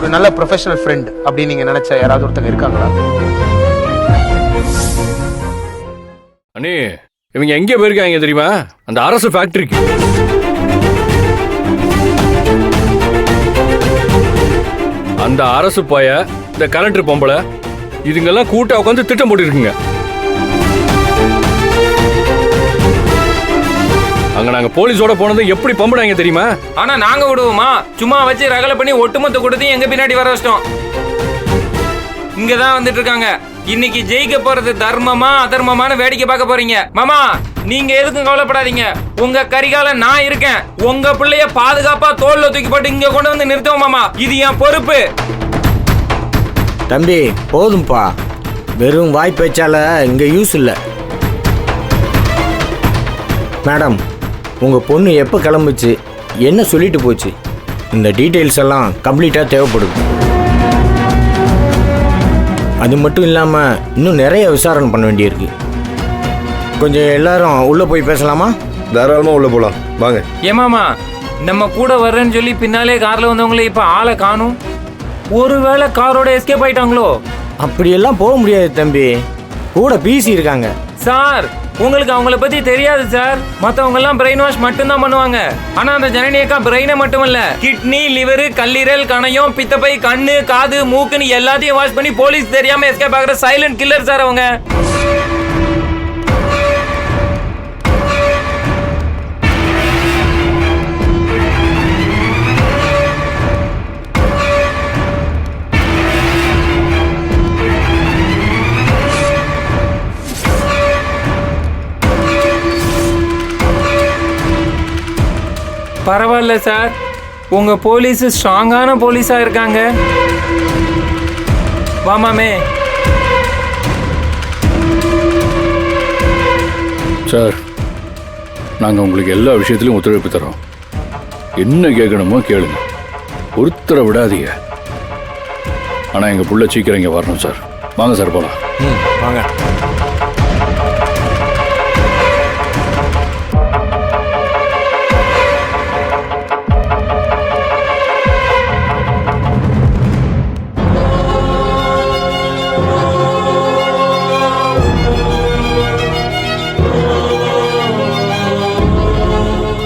ஒரு நல்ல professional friend அப்படின்னு நீங்க நினைச்ச யாராவது ஒருத்தங்க இருக்காங்களா? அண்ணே, இவங்க எங்கே போயிருக்காங்க தெரியுமா? அந்த அரசு ஃபேக்டரிக்கு. அந்த அரசு போய இந்த கலெக்டர் பொம்பளை இதுங்கெல்லாம் கூட்ட உட்காந்து திட்டம் போட்டுருக்குங்க. அங்க நாங்க போலீஸோட போனது எப்படி பம்புடாங்க தெரியுமா? ஆனா நாங்க விடுவோமா? சும்மா வச்சு ரகலை பண்ணி ஒட்டுமொத்த கூட்டத்தையும் எங்க பின்னாடி வர வச்சிட்டோம். இங்கதான் வந்துட்டு இருக்காங்க. இன்னைக்கு ஜெயிக்க போறது தர்மமா அதர்மமான வேடிக்கை பார்க்க போறீங்க. மாமா, நீங்க எதுக்கும் கவலைப்படாதீங்க. உங்க கரிகால நான் இருக்கேன். உங்க பிள்ளைய பாதுகாப்பா தோல்ல தூக்கி போட்டு இங்க கொண்டு வந்து நிறுத்துவோம் மாமா. இது என் பொறுப்பு. தம்பி போதும்பா, வெறும் வாய் பேச்சால இங்க யூஸ் இல்லை. மேடம், உங்க பொண்ணு எப்போ கிளம்புச்சு, என்ன சொல்லிட்டு போச்சு, இந்த டீட்டெயில்ஸ் எல்லாம் கம்ப்ளீட்டாக தேவைப்படுது. அது மட்டும் இல்லாமல் இன்னும் நிறைய விசாரணை பண்ண வேண்டியிருக்கு. கொஞ்சம் எல்லாரும் உள்ளே போய் பேசலாமா? தாராளமாக உள்ளே போகலாம், வாங்க. ஏமாமா, நம்ம கூட வர்றேன்னு சொல்லி பின்னாலே கார்ல வந்தவங்களே இப்ப ஆளை காணும். ஒருவேளை காரோட எஸ்கேப் ஆயிட்டாங்களோ? அப்படியெல்லாம் போக முடியாது தம்பி, கூட பிசி இருக்காங்க. சார், உங்களுக்கு அவங்கள பத்தி தெரியாது சார். மத்தவங்க எல்லாம் பிரெயின் வாஷ் மட்டும் தான் பண்ணுவாங்க. ஆனா அந்த ஜனனியக்கா பிரெயினை மட்டுமல்ல, கிட்னி, லிவர், கல்லீரல், கணையம், பித்தப்பை, கண்ணு, காது, மூக்குன்னு எல்லாத்தையும் வாஷ் பண்ணி போலீஸ் தெரியாம எஸ்கேப் ஆகுற சைலண்ட் கில்லர் சார் அவங்க. பரவாயில்ல சார், உங்க போலீஸ் ஸ்ட்ராங்கான போலீஸா இருக்காங்க. வாமாமே. சார், நாங்கள் உங்களுக்கு எல்லா விஷயத்திலும் ஒத்துழைப்பு தரோம். என்ன கேட்கணுமோ கேளுங்க, ஒருத்தரை விடாதீங்க. ஆனால் எங்கள் புள்ள சீக்கிரம் இங்கே வரணும் சார். வாங்க சார், போகலாம். வாங்க.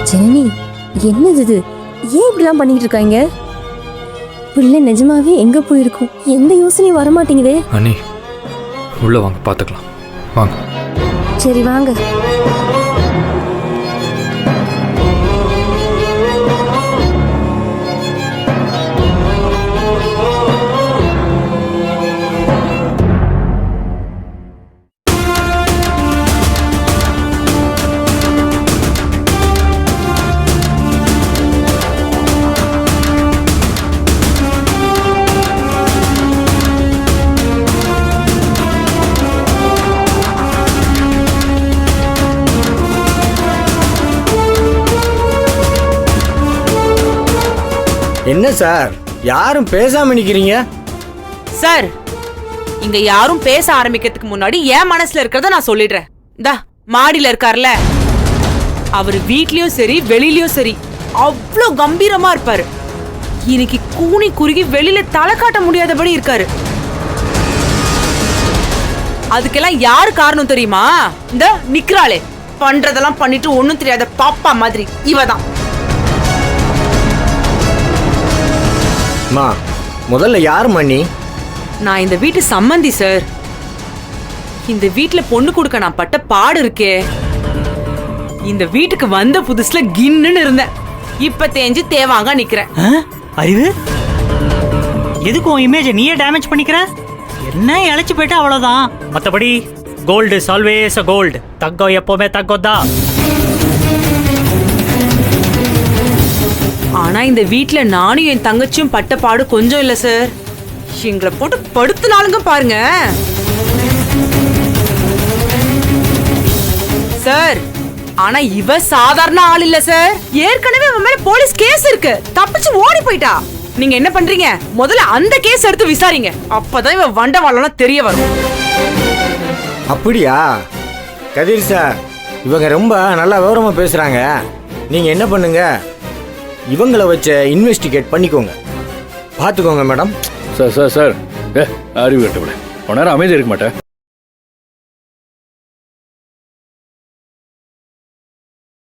ஜனனி, என்னது இது? ஏன் இப்படிலாம் பண்ணிட்டு இருக்காங்க? பிள்ளை நிஜமாவே எங்க போயிருக்கும்? எந்த யோசனையும் வரமாட்டேங்குதே. அண்ணி, உள்ள வாங்க, பாத்துக்கலாம். வாங்க. சரி வாங்க. என்ன சார், யாரும் பேசாம நிக்கிறீங்க? சார், இங்க யாரும் பேச ஆரம்பிக்கிறதுக்கு முன்னாடி என் மனசுல இருக்கிறத நான் சொல்லிடுறேன். இந்தா மாடியில இருக்கார்ல, அவர் வீட்லயும் சரி வெளியிலயும் சரி அவ்வளோ கம்பீரமா இருப்பாரு. இன்னைக்கு கூனி குறுகி வெளியில தலை காட்ட முடியாதபடி இருக்காரு. அதுக்கெல்லாம் யாரு காரணம் தெரியுமா? இந்த நிக்கிறாளே, பண்றதெல்லாம் பண்ணிட்டு ஒண்ணும் தெரியாத பாப்பா மாதிரி இவதான். முதல்ல யார் மணி? நான் இந்த வீட்டு சம்மந்தி சார். இந்த வீட்டுல பொண்ணு கொடுக்க நான் பட்ட பாடு இருக்கே. இந்த வீட்டுக்கு வந்த புதுசுல கின்னுன்னு இருந்தேன். இப்ப தேஞ்சு தேவாங்க நிக்கிறேன். அறிவு, எதுக்கு உன் இமேஜ் நீயே டேமேஜ் பண்ணிக்கிற? என்ன இழைச்சு போயிட்டா அவ்வளவுதான். மற்றபடி gold is always a gold. தங்கம் எப்பவுமே தங்கம் தான். ஆனா இந்த வீட்டுல நானும் என் தங்கச்சியும் பட்ட பாடு கொஞ்சம் இல்ல சார். எங்களை போட்டு படுத்துனாலுங்க பாருங்க சார். ஆனா இவ சாதாரண ஆள் இல்ல சார். ஏற்கனவே அவன் மேல போலீஸ் கேஸ் இருக்கு. தப்பிச்சு ஓடி போயிட்டா. நீங்க என்ன பண்றீங்க? முதல்ல அந்த கேஸ் எடுத்து விசாரிங்க. அப்பதான் இவ வண்டவாளம் தெரிய வரும். அப்படியா கதிர் சார், இவங்க ரொம்ப நல்லா விவரமா பேசுறாங்க. நீங்க என்ன பண்ணுங்க, இவங்களை வச்ச இன்வெஸ்டிகேட் பண்ணிக்கோங்க. பார்த்துக்கோங்க மேடம். சார் சார் சார் அறிவு கட்டவில்லை. உன் நேரம் அமைதி இருக்க மாட்டேன்.